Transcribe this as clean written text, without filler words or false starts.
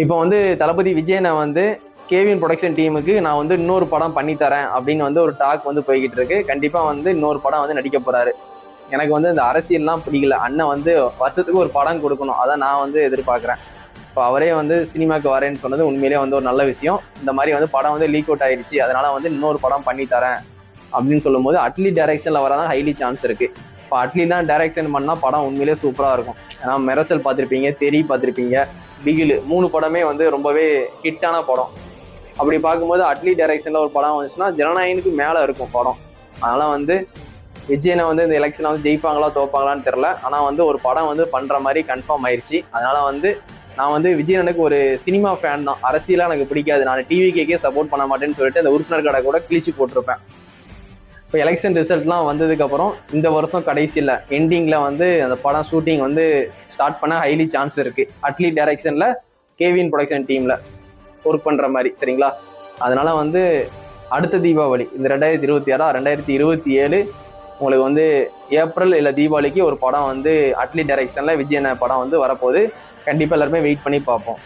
இப்போ வந்து தளபதி விஜயனை வந்து கேவின் ப்ரொடக்ஷன் டீமுக்கு நான் வந்து இன்னொரு படம் பண்ணித்தரேன் அப்படின்னு வந்து ஒரு டாக் வந்து போய்கிட்டு இருக்கு. கண்டிப்பா வந்து இன்னொரு படம் வந்து நடிக்க போறாரு. எனக்கு வந்து இந்த அரசியல்லாம் பிடிக்கல. அண்ணன் வந்து வருஷத்துக்கு ஒரு படம் கொடுக்கணும், அதான் நான் வந்து எதிர்பார்க்குறேன். இப்போ அவரே வந்து சினிமாவுக்கு வரேன்னு சொன்னது உண்மையிலேயே வந்து ஒரு நல்ல விஷயம். இந்த மாதிரி வந்து படம் வந்து லீக் அவுட் ஆயிடுச்சு, அதனால வந்து இன்னொரு படம் பண்ணித்தரேன் அப்படின்னு சொல்லும் போது அட்லி டைரக்ஷன்ல வரதான் ஹைலி சான்ஸ் இருக்கு. இப்போ அட்லி தான் டைரக்ஷன் பண்ணா படம் உண்மையிலேயே சூப்பரா இருக்கும். ஏன்னா மெரசல் பார்த்துருப்பீங்க, தெரி பார்த்துருப்பீங்க, பிகில் 3 படமே வந்து ரொம்பவே ஹிட்டான படம். அப்படி பார்க்கும்போது அட்லி டைரக்ஷன்ல ஒரு படம் வந்துச்சுன்னா ஜனநாயகனுக்கு மேல இருக்கும் படம். அதனால வந்து விஜயனை வந்து இந்த எலெக்ஷன்ல வந்து ஜெயிப்பாங்களா தோப்பாங்களான்னு தெரியல. ஆனா வந்து ஒரு படம் வந்து பண்ற மாதிரி கன்ஃபார்ம் ஆயிடுச்சு. அதனால வந்து நான் வந்து விஜயனுக்கு ஒரு சினிமா ஃபேன் தான், அரசியலா எனக்கு பிடிக்காது, நான் டிவிக்கே சப்போர்ட் பண்ண மாட்டேன்னு சொல்லிட்டு அந்த உறுப்பினர் கடை கூட கிழிச்சு போட்டிருப்பேன். இப்போ எலெக்ஷன் ரிசல்ட்லாம் வந்ததுக்கு அப்புறம் இந்த வருஷம் கடைசியில் எண்டிங்ல வந்து அந்த படம் ஷூட்டிங் வந்து ஸ்டார்ட் பண்ண ஹைலி சான்ஸ் இருக்கு. அட்லி டைரக்ஷன்ல கேவின் ப்ரொடக்ஷன் டீம்ல ஒர்க் பண்ற மாதிரி, சரிங்களா? அதனால வந்து அடுத்த தீபாவளி இந்த 2026 2027 உங்களுக்கு வந்து ஏப்ரல் இல்லை தீபாவளிக்கு ஒரு படம் வந்து அட்லி டைரக்ஷன்ல விஜயன படம் வந்து வரப்போகுது. கண்டிப்பா எல்லாருமே வெயிட் பண்ணி பார்ப்போம்.